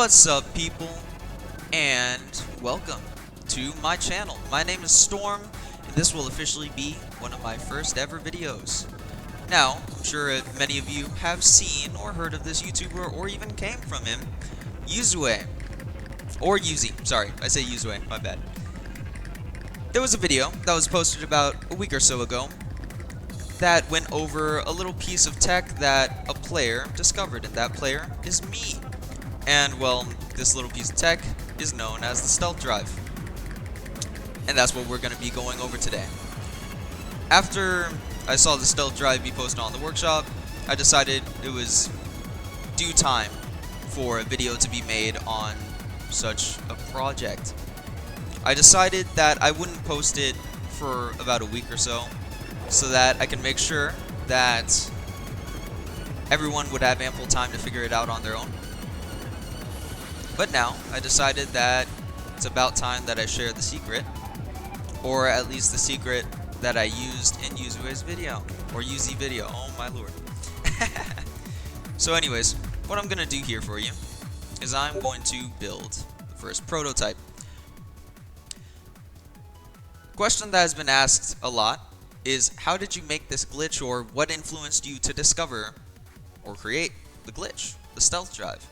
What's up, people, and welcome to my channel. My name is Storm, and this will officially be one of my first ever videos. Now, I'm sure many of you have seen or heard of this YouTuber or even came from him, Yuzue. Or Yuzi, sorry, I say Yuzue, my bad. There was a video that was posted about a week or so ago that went over a little piece of tech that a player discovered, and that player is me. And, well, this little piece of tech is known as the stealth drive. And that's what we're going to be going over today. After I saw the stealth drive be posted on the workshop, I decided it was due time for a video to be made on such a project. I decided that I wouldn't post it for about a week or so that I can make sure that everyone would have ample time to figure it out on their own. But now, I decided that it's about time that I share the secret, or at least the secret that I used in Yuzue's video, or Yuzi video, oh my lord. So anyways, what I'm going to do here for you is I'm going to build the first prototype. Question that has been asked a lot is, how did you make this glitch, or what influenced you to discover or create the glitch, the stealth drive?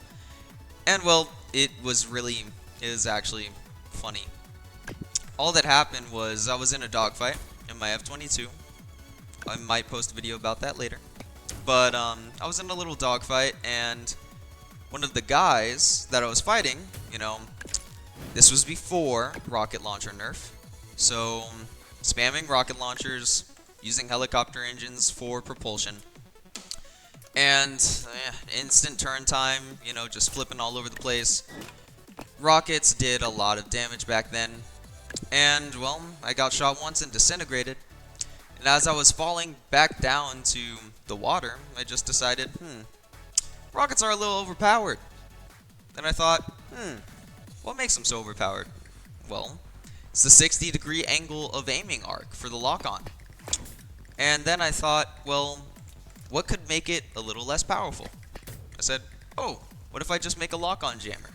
And well, it is actually funny. All that happened was I was in a dogfight in my F-22. I might post a video about that later. But I was in a little dogfight, and one of the guys that I was fighting, this was before rocket launcher nerf. So spamming rocket launchers, using helicopter engines for propulsion. And instant turn time, just flipping all over the place. Rockets did a lot of damage back then. And, well, I got shot once and disintegrated. And as I was falling back down to the water, I just decided, rockets are a little overpowered. Then I thought, what makes them so overpowered? Well, it's the 60-degree angle of aiming arc for the lock-on. And then I thought, well, what could make it a little less powerful? I said, oh, what if I just make a lock-on jammer?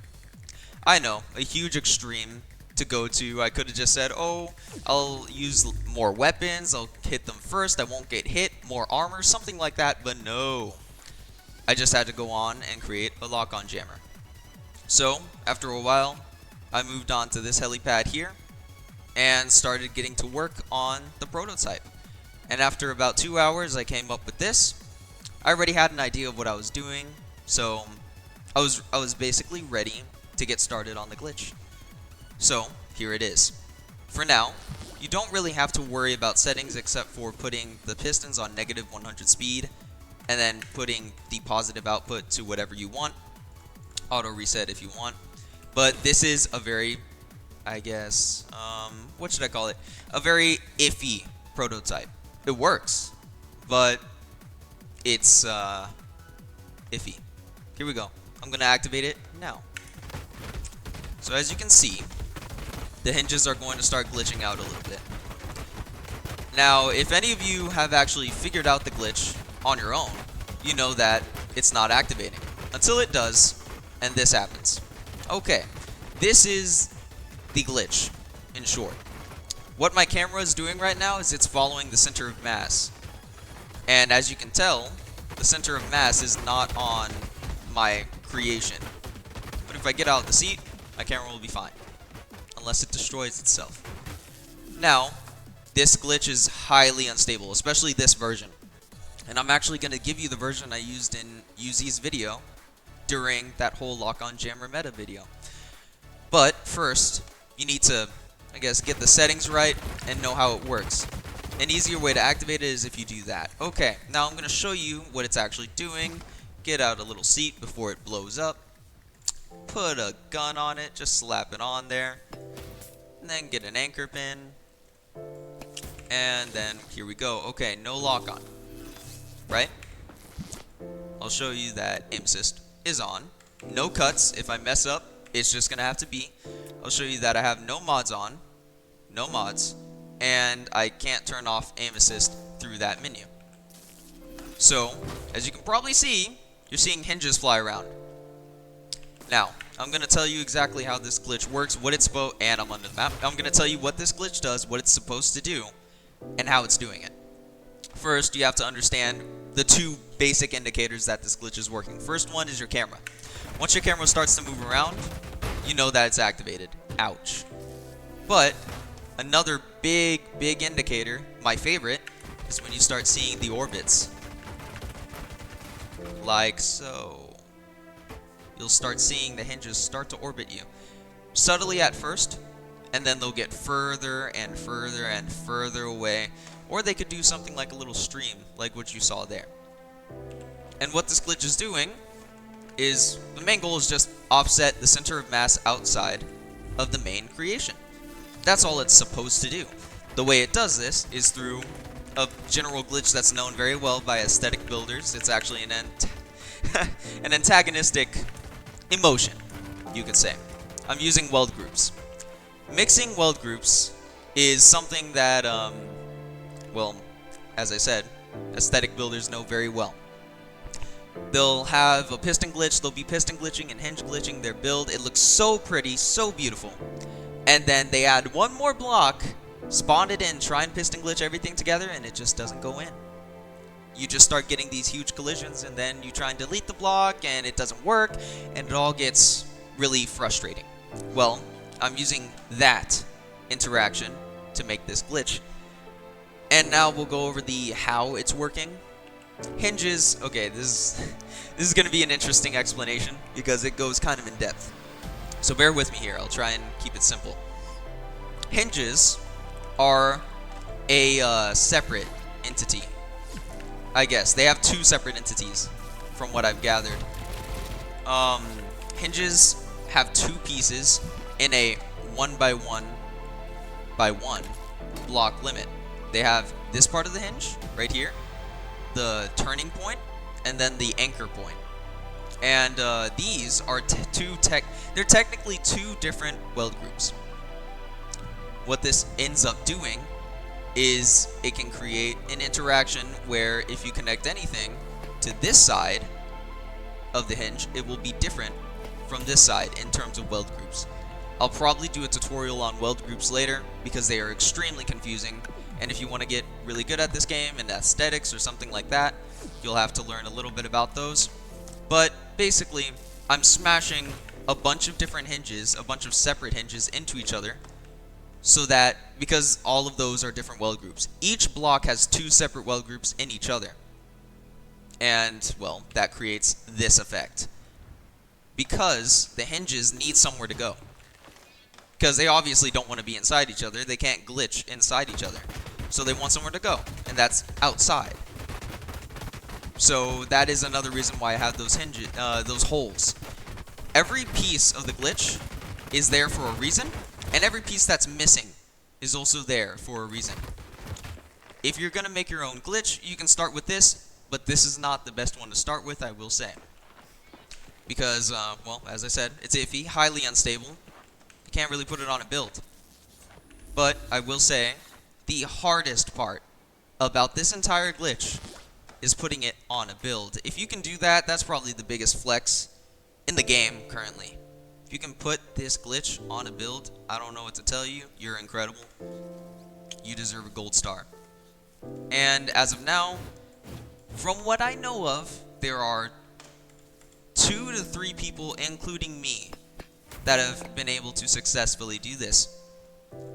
I know, a huge extreme to go to. I could have just said, oh, I'll use more weapons, I'll hit them first, I won't get hit, more armor, something like that, but no. I just had to go on and create a lock-on jammer. So, after a while, I moved on to this helipad here and started getting to work on the prototype. And after about 2 hours, I came up with this. I already had an idea of what I was doing, so I was basically ready to get started on the glitch. So, here it is. For now, you don't really have to worry about settings except for putting the pistons on -100 speed, and then putting the positive output to whatever you want. Auto reset if you want. But this is a very, I guess, what should I call it? A very iffy prototype. It works, but it's iffy. Here we go. I'm going to activate it now. So as you can see, the hinges are going to start glitching out a little bit. Now, if any of you have actually figured out the glitch on your own, you know that it's not activating until it does, and this happens. Okay, this is the glitch, in short. What my camera is doing right now is it's following the center of mass. And as you can tell, the center of mass is not on my creation. But if I get out of the seat, my camera will be fine. Unless it destroys itself. Now, this glitch is highly unstable, especially this version. And I'm actually going to give you the version I used in Yuzi's video during that whole lock-on jammer meta video. But first, you need to, I guess, get the settings right and know how it works. An easier way to activate it is if you do that. Okay, now I'm going to show you what it's actually doing. Get out a little seat before it blows up. Put a gun on it, just slap it on there. And then get an anchor pin. And then here we go. Okay, no lock on. Right? I'll show you that aim assist is on. No cuts. If I mess up, it's just going to have to be. I'll show you that I have no mods on. No mods. And I can't turn off aim assist through that menu. So, as you can probably see, you're seeing hinges fly around. Now, I'm going to tell you exactly how this glitch works, what it's supposed, and I'm under the map. I'm going to tell you what this glitch does, what it's supposed to do, and how it's doing it. First, you have to understand the two basic indicators that this glitch is working. First one is your camera. Once your camera starts to move around, you know that it's activated. Ouch. But another big indicator, my favorite, is when you start seeing the orbits. Like so. You'll start seeing the hinges start to orbit you. Subtly at first, and then they'll get further and further and further away. Or they could do something like a little stream, like what you saw there. And what this glitch is doing is, the main goal is just offset the center of mass outside of the main creation. That's all it's supposed to do. The way it does this is through a general glitch that's known very well by aesthetic builders. It's actually an antagonistic emotion, you could say. I'm using weld groups. Mixing weld groups is something that, well, as I said, aesthetic builders know very well. They'll have a piston glitch, they'll be piston glitching and hinge glitching their build. It looks so pretty, so beautiful. And then they add one more block, spawn it in, try and piston glitch everything together, and it just doesn't go in. You just start getting these huge collisions, and then you try and delete the block, and it doesn't work, and it all gets really frustrating. Well, I'm using that interaction to make this glitch. And now we'll go over the how it's working. Hinges, okay, this is going to be an interesting explanation because it goes kind of in depth. So bear with me here, I'll try and keep it simple. Hinges are a separate entity. I guess they have two separate entities from what I've gathered. Hinges have two pieces in a 1 by 1 by 1 block limit. They have this part of the hinge right here, the turning point, and then the anchor point. And these are they're technically two different weld groups. What this ends up doing is it can create an interaction where if you connect anything to this side of the hinge, it will be different from this side in terms of weld groups. I'll probably do a tutorial on weld groups later because they are extremely confusing, and if you want to get really good at this game and aesthetics or something like that, you'll have to learn a little bit about those. But basically, I'm smashing a bunch of different hinges, a bunch of separate hinges into each other, so that, because all of those are different weld groups, each block has two separate weld groups in each other. And, well, that creates this effect. Because the hinges need somewhere to go. Because they obviously don't want to be inside each other, they can't glitch inside each other. So they want somewhere to go, and that's outside. So that is another reason why I have those hinges, those holes. Every piece of the glitch is there for a reason, and every piece that's missing is also there for a reason. If you're going to make your own glitch, you can start with this, but this is not the best one to start with, I will say. Because, well, as I said, it's iffy, highly unstable. You can't really put it on a build. But I will say, the hardest part about this entire glitch is putting it on a build. If you can do that, that's probably the biggest flex in the game currently. If you can put this glitch on a build, I don't know what to tell you. You're incredible. You deserve a gold star. And as of now, from what I know of, there are 2 to 3 people, including me, that have been able to successfully do this.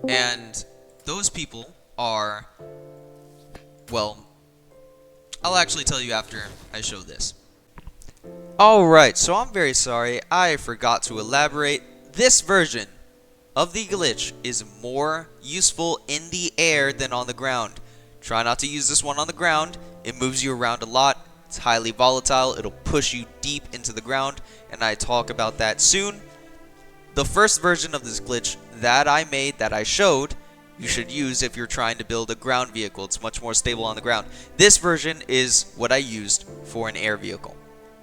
And those people are, well, I'll actually tell you after I show this. Alright, so I'm very sorry, I forgot to elaborate. This version of the glitch is more useful in the air than on the ground. Try not to use this one on the ground. It moves you around a lot. It's highly volatile. It'll push you deep into the ground, and I talk about that soon. The first version of this glitch that I made, that I showed, you should use if you're trying to build a ground vehicle. It's much more stable on the ground. This version is what I used for an air vehicle.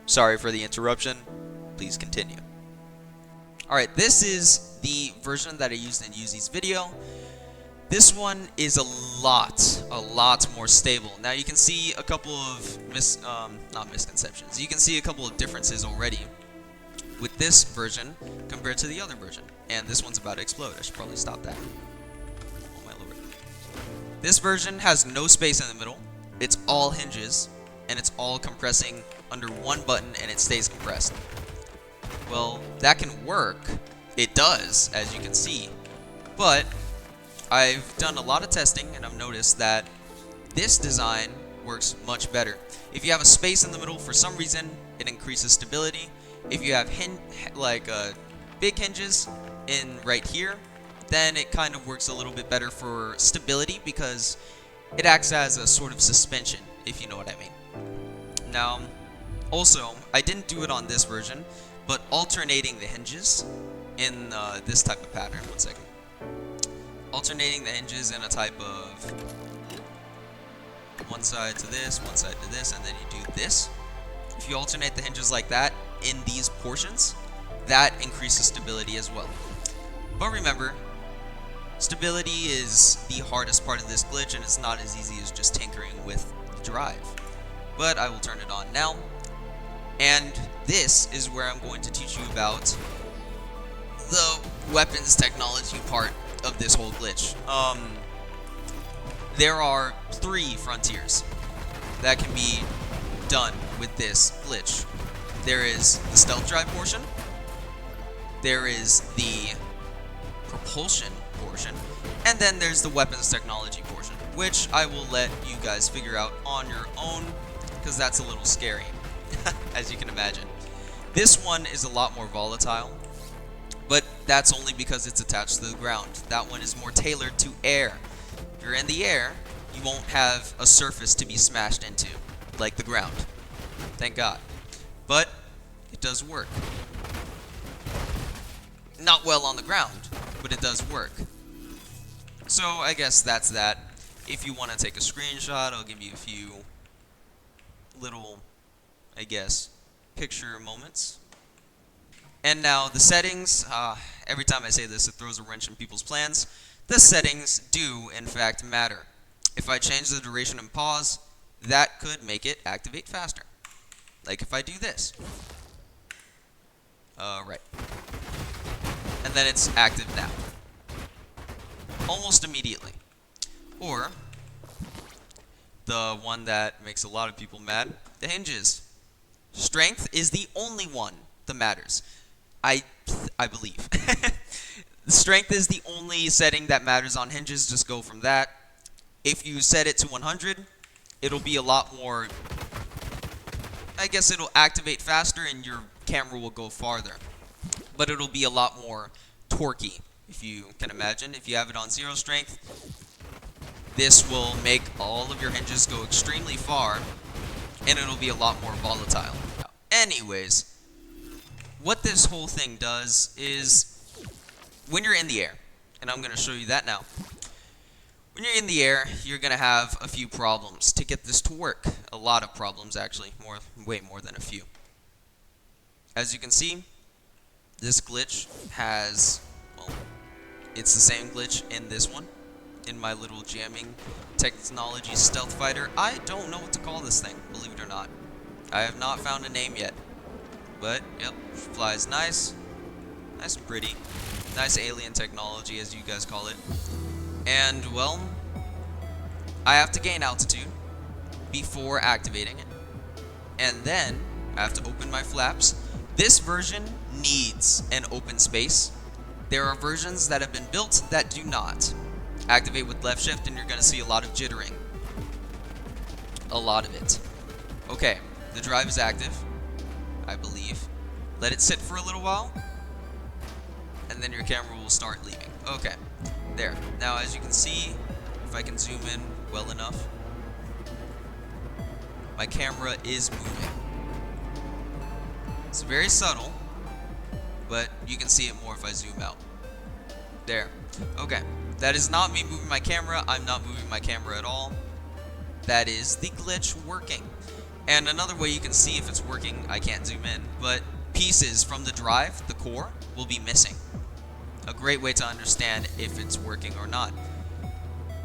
Sorry for the interruption. Please continue. Alright, this is the version that I used in Yuzi's video. This one is a lot more stable. Now you can see a couple of not misconceptions. You can see a couple of differences already with this version compared to the other version. And this one's about to explode. I should probably stop that. Oh my lord. This version has no space in the middle. It's all hinges, and it's all compressing under one button, and it stays compressed. Well, that can work. It does, as you can see. But I've done a lot of testing, and I've noticed that this design works much better. If you have a space in the middle, for some reason, it increases stability. If you have big hinges in right here, then it kind of works a little bit better for stability because it acts as a sort of suspension, if you know what I mean. Now, also, I didn't do it on this version, but alternating the hinges in this type of pattern. One second. Alternating the hinges in a type of one side to this, one side to this, and then you do this. If you alternate the hinges like that in these portions, that increases stability as well. But remember, stability is the hardest part of this glitch, and it's not as easy as just tinkering with the drive. But I will turn it on now. And this is where I'm going to teach you about the weapons technology part of this whole glitch. There are 3 frontiers that can be done with this glitch. There is the stealth drive portion, there is the propulsion portion, and then there's the weapons technology portion, which I will let you guys figure out on your own, because that's a little scary, as you can imagine. This one is a lot more volatile, but that's only because it's attached to the ground. That one is more tailored to air. If you're in the air, you won't have a surface to be smashed into, like the ground. Thank God. But it does work. Not well on the ground, but it does work. So I guess that's that. If you want to take a screenshot, I'll give you a few little, I guess, picture moments. And now the settings, every time I say this, it throws a wrench in people's plans. The settings do, in fact, matter. If I change the duration and pause, that could make it activate faster. Like if I do this. Right. And then it's active now. Almost immediately. Or, the one that makes a lot of people mad, the hinges. Strength is the only one that matters. I believe. Strength is the only setting that matters on hinges. Just go from that. If you set it to 100, it'll be a lot more, I guess it'll activate faster and your camera will go farther. But it'll be a lot more torquey, if you can imagine. If you have it on 0 strength, this will make all of your hinges go extremely far, and it'll be a lot more volatile. Anyways, what this whole thing does is, when you're in the air, and I'm going to show you that now. When you're in the air, you're going to have a few problems to get this to work. A lot of problems, actually. Way more than a few. As you can see, this glitch has, well, it's the same glitch in this one. In my little jamming technology stealth fighter. I don't know what to call this thing, believe it or not. I have not found a name yet. But, yep, flies nice. Nice and pretty. Nice alien technology, as you guys call it. And, well, I have to gain altitude before activating it. And then, I have to open my flaps. This version needs an open space. There are versions that have been built that do not. Activate with left shift and you're going to see a lot of jittering. A lot of it. Okay, the drive is active, I believe. Let it sit for a little while, and then your camera will start leaving. Okay, there. Now as you can see, if I can zoom in well enough, my camera is moving. It's very subtle, but you can see it more if I zoom out. There. Okay. That is not me moving my camera. I'm not moving my camera at all. That is the glitch working. And another way you can see if it's working, I can't zoom in, but pieces from the drive, the core, will be missing. A great way to understand if it's working or not.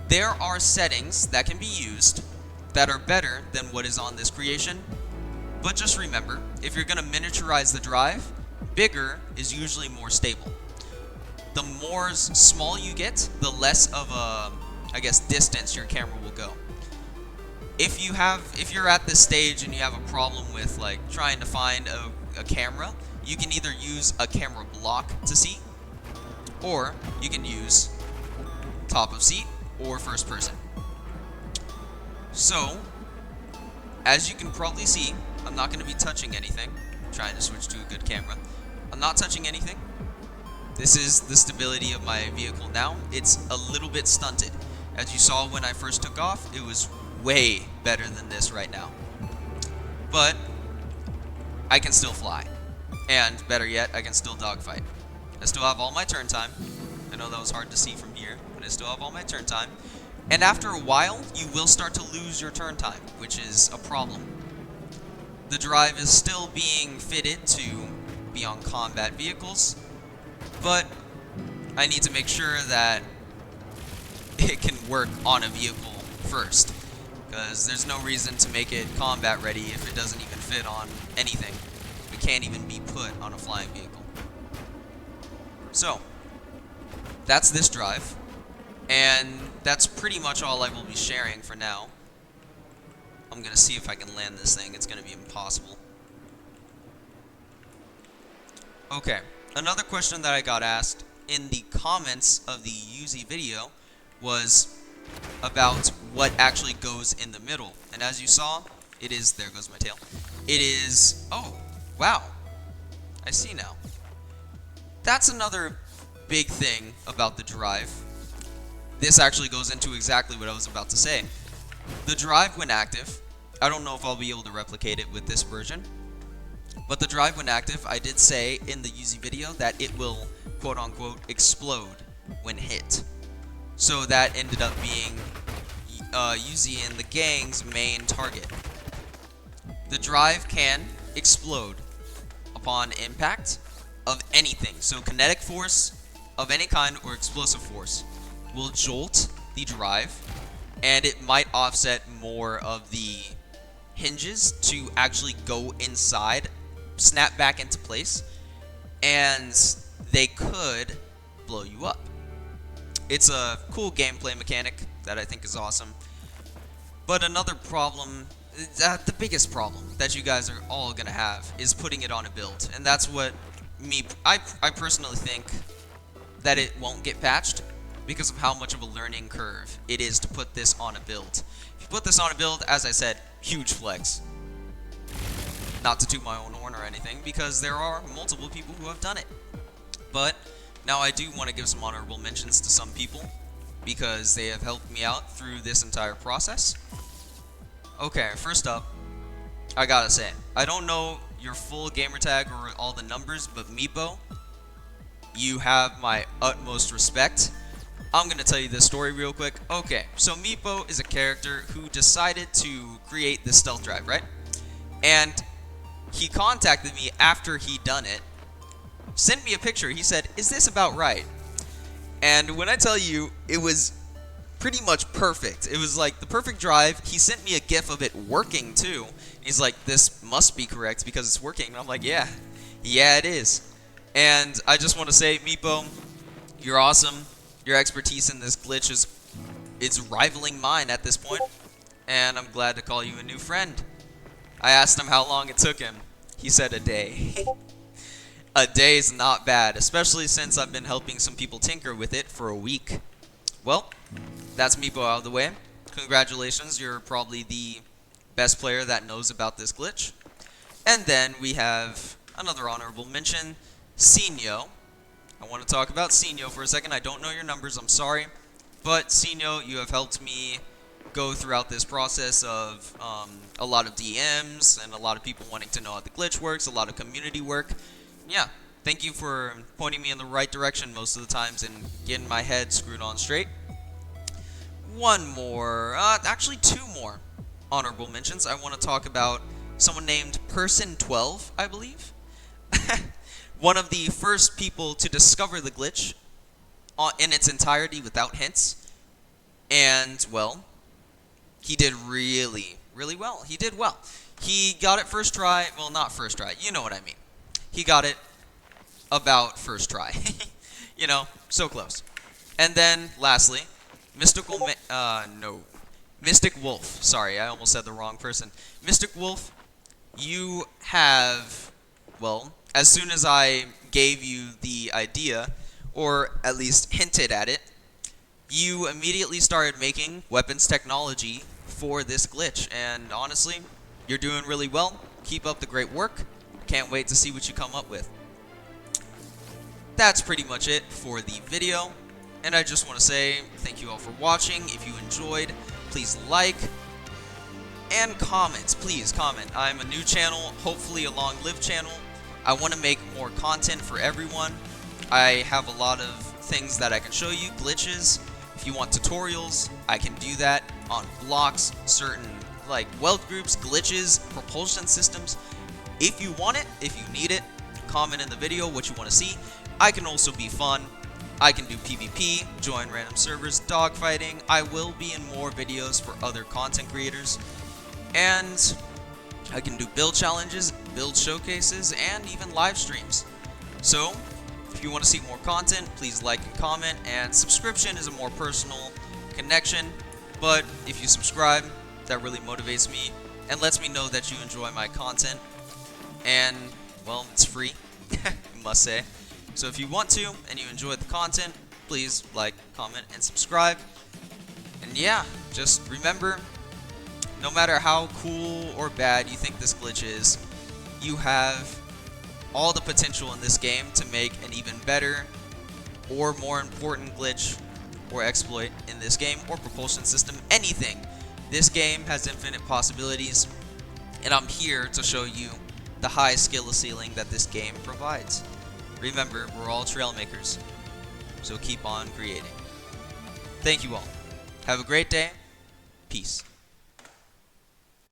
There are settings that can be used that are better than what is on this creation, but just remember, if you're going to miniaturize the drive, bigger is usually more stable. The more small you get, the less of a, I guess, distance your camera will go. If you're at this stage and you have a problem with like trying to find a camera, you can either use a camera block to see, or you can use top of seat or first person. So, as you can probably see, I'm not going to be touching anything. I'm trying to switch to a good camera. I'm not touching anything. This is the stability of my vehicle now. It's a little bit stunted. As you saw when I first took off, it was way better than this right now. But I can still fly. And better yet, I can still dogfight. I still have all my turn time. I know that was hard to see from here, but I still have all my turn time. And after a while, you will start to lose your turn time, which is a problem. The drive is still being fitted to be on combat vehicles, but I need to make sure that it can work on a vehicle first, because there's no reason to make it combat ready if it doesn't even fit on anything. It can't even be put on a flying vehicle. So, that's this drive, and that's pretty much all I will be sharing for now. I'm going to see if I can land this thing. It's going to be impossible. Okay, another question that I got asked in the comments of the UZ video was about what actually goes in the middle. And as you saw, it is, there goes my tail. It is, oh, wow, I see now. That's another big thing about the drive. This actually goes into exactly what I was about to say. The drive when active, I don't know if I'll be able to replicate it with this version, but the drive when active, I did say in the UZ video that it will quote unquote explode when hit. So that ended up being UZ and the gang's main target. The drive can explode upon impact of anything. So kinetic force of any kind or explosive force will jolt the drive, and it might offset more of the hinges to actually go inside, snap back into place, and they could blow you up. It's a cool gameplay mechanic that I think is awesome. But another problem, the biggest problem that you guys are all gonna have is putting it on a build, and that's what I personally think that it won't get patched because of how much of a learning curve it is to put this on a build. If you put this on a build, as I said, huge flex. Not to toot my own horn or anything, because there are multiple people who have done it. But now I do want to give some honorable mentions to some people because they have helped me out through this entire process. Okay, first up, I gotta say, I don't know your full gamertag or all the numbers, but Meepo, you have my utmost respect. I'm gonna tell you this story real quick. Okay, so Meepo is a character who decided to create this stealth drive, right? And he contacted me after he'd done it, sent me a picture. He said, "Is this about right?" And when I tell you, it was pretty much perfect. It was like the perfect drive. He sent me a gif of it working too. He's like, "This must be correct because it's working." And I'm like, yeah, it is. And I just want to say, Meepo, you're awesome. Your expertise in this glitch is rivaling mine at this point, and I'm glad to call you a new friend. I asked him how long it took him. He said a day. A day is not bad, especially since I've been helping some people tinker with it for a week. Well, that's Meepo out of the way. Congratulations, you're probably the best player that knows about this glitch. And then we have another honorable mention, Sinyo. I want to talk about Sinyo for a second. I don't know your numbers, I'm sorry. But Sinyo, you have helped me go throughout this process of a lot of DMs and a lot of people wanting to know how the glitch works, a lot of community work. Yeah, thank you for pointing me in the right direction most of the times and getting my head screwed on straight. One more, actually two more honorable mentions. I want to talk about someone named Person12, I believe. One of the first people to discover the glitch in its entirety without hints. And, well, he did really, really well. He did well. He got it first try. Well, not first try. You know what I mean. He got it about first try. You know, so close. And then lastly, Mystic Wolf. Sorry, I almost said the wrong person. Mystic Wolf, you have, well, as soon as I gave you the idea, or at least hinted at it, you immediately started making weapons technology for this glitch. And honestly, you're doing really well. Keep up the great work. Can't wait to see what you come up with. That's pretty much it for the video. And I just want to say thank you all for watching. If you enjoyed, please like and comment. Please comment. I'm a new channel, hopefully a long-lived channel. I want to make more content for everyone. I have a lot of things that I can show you, glitches. If you want tutorials, I can do that on blocks, certain like weld groups, glitches, propulsion systems. If you want it, if you need it, comment in the video what you want to see. I can also be fun. I can do PvP, join random servers, dogfighting. I will be in more videos for other content creators. And I can do build challenges, build showcases, and even live streams. So, if you want to see more content, please like and comment. And subscription is a more personal connection. But if you subscribe, that really motivates me and lets me know that you enjoy my content. And, well, it's free, I must say. So if you want to and you enjoy the content, please like, comment, and subscribe. And yeah, just remember, no matter how cool or bad you think this glitch is, you have all the potential in this game to make an even better or more important glitch or exploit in this game or propulsion system, anything. This game has infinite possibilities, and I'm here to show you the high skill ceiling that this game provides. Remember, we're all trail makers, so keep on creating. Thank you all. Have a great day. Peace.